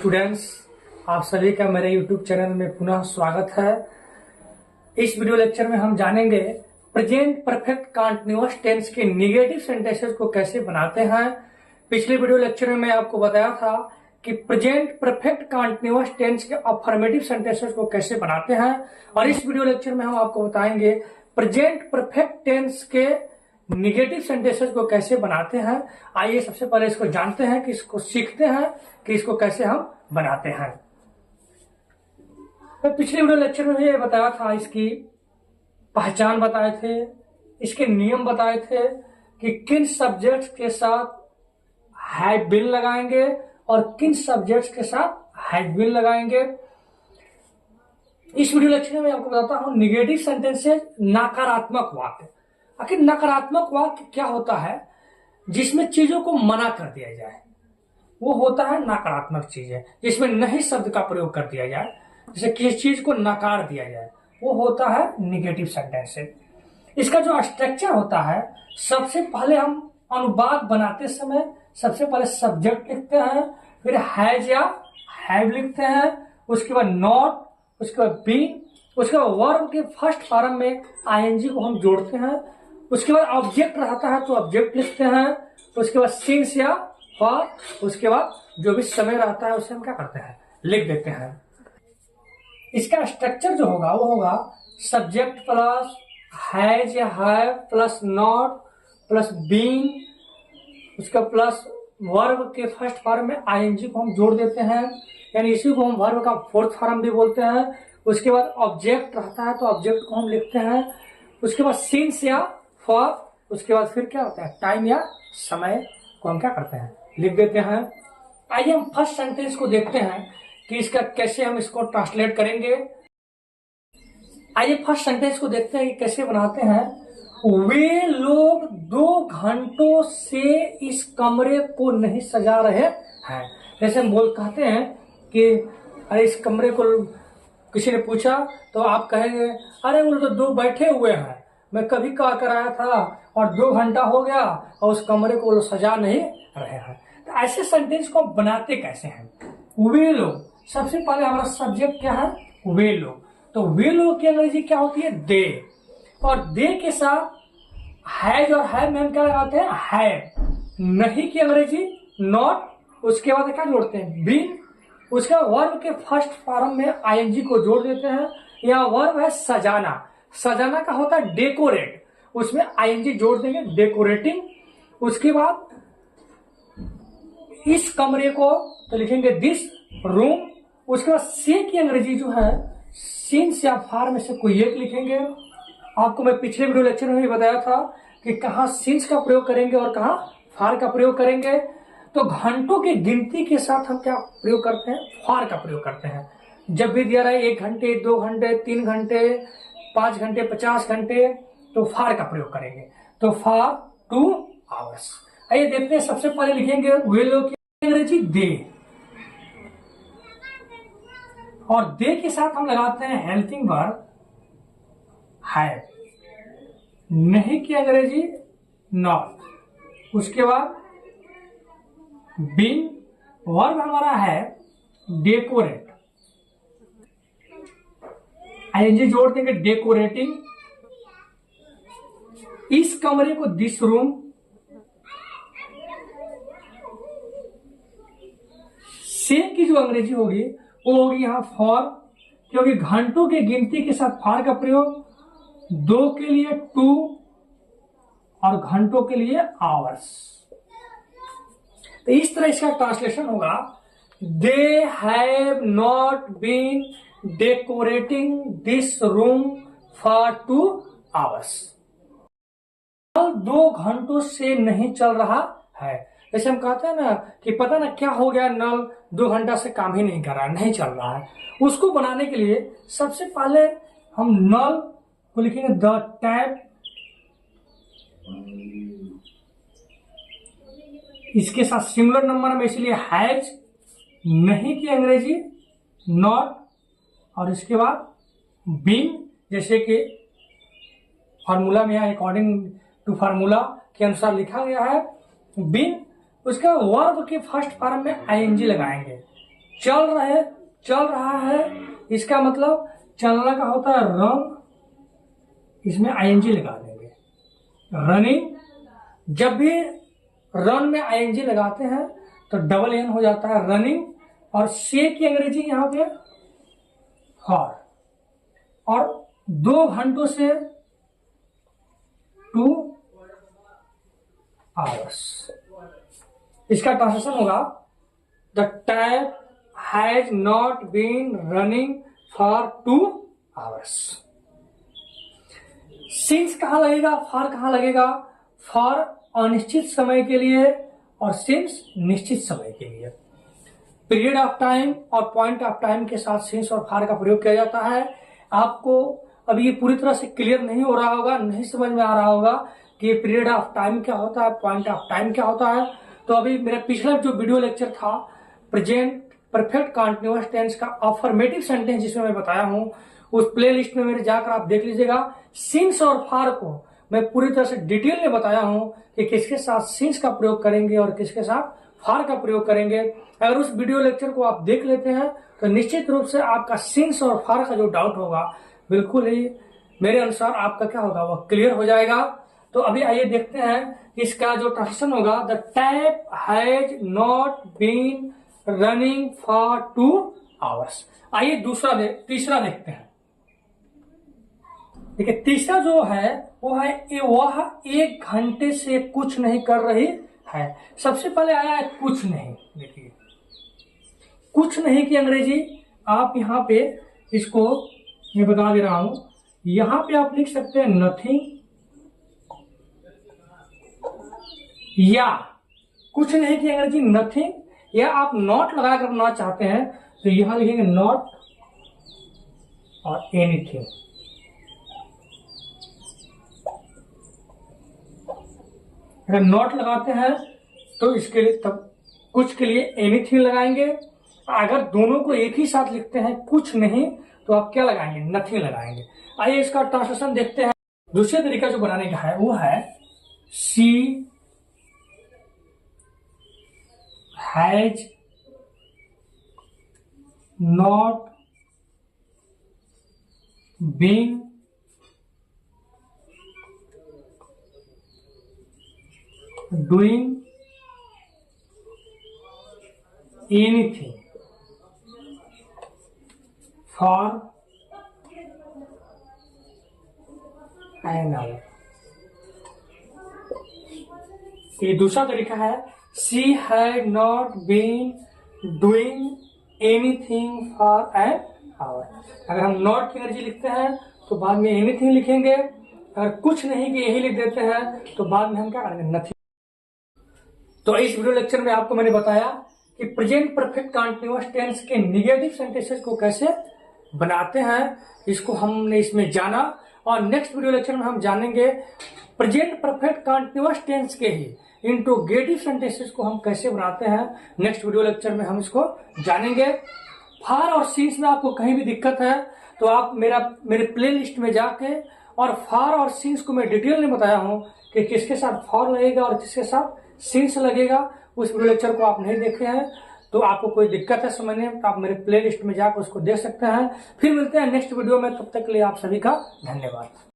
Students, आप सभी का मेरे यूट्यूब चैनल में पुनः स्वागत है। इस वीडियो लेक्चर में हम जानेंगे प्रेजेंट परफेक्ट कंटीन्यूअस टेंस के नेगेटिव सेंटेंसेस को कैसे बनाते हैं। पिछले वीडियो लेक्चर में मैं आपको बताया था कि प्रेजेंट परफेक्ट कंटीन्यूअस टेंस के अफर्मेटिव सेंटेंसेस को कैसे बनाते हैं, और इस वीडियो लेक्चर में हम आपको बताएंगे प्रेजेंट परफेक्ट टेंस के निगेटिव सेंटेंसेस को कैसे बनाते हैं। आइए सबसे पहले इसको जानते हैं, कि इसको सीखते हैं कि इसको कैसे हम बनाते हैं। तो पिछले वीडियो लेक्चर में ये बताया था, इसकी पहचान बताए थे, इसके नियम बताए थे कि किन सब्जेक्ट्स के साथ हैव बीन लगाएंगे और किन सब्जेक्ट्स के साथ हैड बीन लगाएंगे। इस वीडियो लेक्चर में आपको बताता हूं निगेटिव सेंटेंसेस, नकारात्मक वाक्य। आखिर नकारात्मक वाक्य क्या होता है? जिसमें चीजों को मना कर दिया जाए, वो होता है नकारात्मक चीजें। जिसमें नहीं शब्द का प्रयोग कर दिया जाए, जैसे किसी चीज को नकार दिया जाए, वो होता है निगेटिव सेंटेंसेस। इसका जो स्ट्रक्चर होता है, सबसे पहले हम अनुवाद बनाते समय सबसे पहले सब्जेक्ट लिखते हैं, फिर हैज या हैव लिखते हैं, उसके बाद नॉट, उसके बाद बीन, उसके बाद वर्ब के फर्स्ट फॉर्म में आईएनजी को हम जोड़ते हैं, उसके बाद ऑब्जेक्ट रहता है तो ऑब्जेक्ट लिखते हैं, उसके बाद सिंस या फॉर, उसके बाद जो भी समय रहता है उसे हम क्या करते हैं, लिख देते हैं। इसका स्ट्रक्चर जो होगा वो होगा सब्जेक्ट प्लस हैज या have plus not plus been, उसका प्लस वर्ब के फर्स्ट फॉर्म में आईएनजी को हम जोड़ देते हैं, यानी इसी को हम वर्ब का फोर्थ फॉर्म भी बोलते हैं। उसके बाद ऑब्जेक्ट रहता है तो ऑब्जेक्ट को हम लिखते हैं, उसके बाद सिंस या फॉर, उसके बाद फिर क्या होता है, टाइम या समय को हम क्या करते हैं, लिख देते हैं। आइए हम फर्स्ट सेंटेंस को देखते हैं कि इसका कैसे हम इसको ट्रांसलेट करेंगे। आइए फर्स्ट सेंटेंस को देखते हैं कि कैसे बनाते हैं। वे लोग 2 घंटों से इस कमरे को नहीं सजा रहे हैं। जैसे हम कहते हैं कि अरे इस कमरे को किसी ने पूछा तो आप कहेंगे अरे वो तो 2 बैठे हुए हैं, मैं कभी कहा कर आया था और 2 घंटा हो गया और उस कमरे को सजा नहीं रहे हैं। तो ऐसे सेंटेंस को बनाते कैसे हैं? वे लोग, सबसे पहले हमारा सब्जेक्ट क्या है, वे लोग। तो वे लोग की अंग्रेजी क्या होती है, दे, और दे के साथ हैज और हैव में हम क्या लगाते हैं, हैव। नहीं की अंग्रेजी नॉट, उसके बाद क्या जोड़ते हैं, बीन, उसका वर्ब के फर्स्ट फॉर्म में आईएनजी को जोड़ देते हैं। या वर्ब है सजाना, सजाना का होता है डेकोरेट, उसमें आईएनजी जोड़ देंगे, डेकोरेटिंग। उसके बाद इस कमरे को तो लिखेंगे दिस रूम। उसके बाद से की अंग्रेजी जो है सिंस या फार में से कोई एक लिखेंगे। आपको मैं पिछले वीडियो लेक्चर में भी बताया था कि कहाँ सिंस का प्रयोग करेंगे और कहाँ फार का प्रयोग करेंगे। तो घंटों की गिनती के साथ हम क्या प्रयोग करते हैं, फार का प्रयोग करते हैं। जब भी दिया रहा है 1 घंटे, 2 घंटे, 3 घंटे, 5 घंटे, 50 घंटे, तो फार का प्रयोग करेंगे। तो फार 2 आवर्स। आइए देखते हैं, सबसे पहले लिखेंगे वे लोग की अंग्रेजी दे, और दे के साथ हम लगाते हैं हेल्पिंग वर्ब हैव। नहीं की अंग्रेजी नॉट, उसके बाद बीन, वर्ब हमारा है डेकोरेट, आईएनजी जोड़ देंगे, डेकोरेटिंग। इस कमरे को दिस रूम, से की जो अंग्रेजी होगी वो होगी यहां फॉर, क्योंकि घंटों की गिनती के साथ फार का प्रयोग, 2 के लिए 2 और घंटों के लिए आवर्स। तो इस तरह इसका ट्रांसलेशन होगा, they have not been decorating this room for 2 hours. 2 घंटों से नहीं चल रहा है। जैसे हम कहते हैं ना कि पता ना क्या हो गया, नल 2 घंटा से काम ही नहीं कर रहा है, नहीं चल रहा है। उसको बनाने के लिए सबसे पहले हम नल को लिखेंगे द टैप, इसके साथ सिमिलर नंबर में, इसलिए हैज। नहीं की अंग्रेजी नॉट, और इसके बाद बीन, जैसे कि फार्मूला में अकॉर्डिंग टू फार्मूला के अनुसार लिखा गया है बीन। उसका वर्ब के फर्स्ट फॉर्म में आईएनजी लगाएंगे, चल रहा है, इसका मतलब चलना का होता है रन, इसमें आईएनजी लगा देंगे। रनिंग, जब भी रन में आईएनजी लगाते हैं तो डबल एन हो जाता है रनिंग, और से की अंग्रेजी यहां पे फॉर, और 2 घंटों से 2 आवर्स। इसका ट्रांसलेशन होगा the tap has not been running for 2 hours. Since कहां लगेगा, फॉर कहां लगेगा? फॉर अनिश्चित समय के लिए और सिंस निश्चित समय के लिए। पीरियड ऑफ टाइम और पॉइंट ऑफ टाइम के साथ सिंस और फॉर का प्रयोग किया जाता है। आपको अभी ये पूरी तरह से क्लियर नहीं हो रहा होगा, नहीं समझ में आ रहा होगा कि पीरियड ऑफ टाइम क्या होता है, पॉइंट ऑफ टाइम क्या होता है। तो अभी मेरा पिछला जो वीडियो लेक्चर था प्रेजेंट परफेक्ट कंटीन्यूअस टेंस का अफर्मेटिव सेंटेंस जिसमें मैं बताया हूं, उस प्ले लिस्ट में मेरे जाकर आप देख लीजिएगा। सिंस और फॉर को मैं पूरी तरह से डिटेल में बताया हूं कि किसके साथ सिंस का प्रयोग करेंगे और किसके साथ फॉर का प्रयोग करेंगे। अगर उस वीडियो लेक्चर को आप देख लेते हैं तो निश्चित रूप से आपका सिंस और फॉर का जो डाउट होगा बिल्कुल ही मेरे अनुसार आपका क्या होगा, वह क्लियर हो जाएगा। तो अभी आइए देखते हैं इसका जो ट्रांसलेशन होगा, the tap has not been running for 2 hours. आइए तीसरा देखते हैं। देखिए तीसरा जो है वह 1 घंटे से कुछ नहीं कर रही है। सबसे पहले आया है कुछ नहीं। देखिए कुछ नहीं की अंग्रेजी आप यहाँ पे इसको मैं बता दे रहा हूं, यहां पे आप लिख सकते हैं नथिंग, या कुछ नहीं की अंग्रेजी नथिंग, या आप नॉट लगा कर बनाना चाहते हैं तो यहां लिखेंगे नॉट और एनीथिंग। अगर नॉट लगाते हैं तो इसके लिए तब कुछ के लिए एनीथिंग लगाएंगे। अगर दोनों को एक ही साथ लिखते हैं कुछ नहीं तो आप क्या लगाएंगे, नथिंग लगाएंगे। आइए इसका ट्रांसलेशन देखते हैं। दूसरा तरीका जो बनाने का है वो है she has not been doing anything for an hour. ये दूसरा तरीका है she had not been doing anything for an hour. अगर हम नॉट की अंग्रेजी लिखते हैं तो बाद में एनीथिंग लिखेंगे। अगर कुछ नहीं कि यही लिख देते हैं तो बाद में हम क्या करेंगे, नथिंग। तो इस वीडियो लेक्चर में आपको मैंने बताया कि प्रेजेंट परफेक्ट कंटीन्यूअस टेंस के निगेटिव सेंटेंसेस को कैसे बनाते हैं, इसको हमने इसमें जाना। और नेक्स्ट वीडियो लेक्चर में हम जानेंगे प्रेजेंट परफेक्ट कंटीन्यूअस टेंस के ही इंट्रोगेटिव सेंटेंसेस को हम कैसे बनाते हैं। नेक्स्ट वीडियो लेक्चर में हम इसको जानेंगे। फॉर और सिंस में आपको कहीं भी दिक्कत है तो आप मेरे प्ले लिस्ट में जाके, और फॉर और सिंस को मैं डिटेल में बताया हूं कि किसके साथ फॉर लगेगा और किसके साथ सिंस लगेगा। उस वीडियो लेक्चर को आप नहीं देखे हैं तो आपको कोई दिक्कत है समझने में तो आप मेरे प्ले लिस्ट में जाकर उसको देख सकते हैं। फिर मिलते हैं नेक्स्ट वीडियो में, तब तक के लिए आप सभी का धन्यवाद।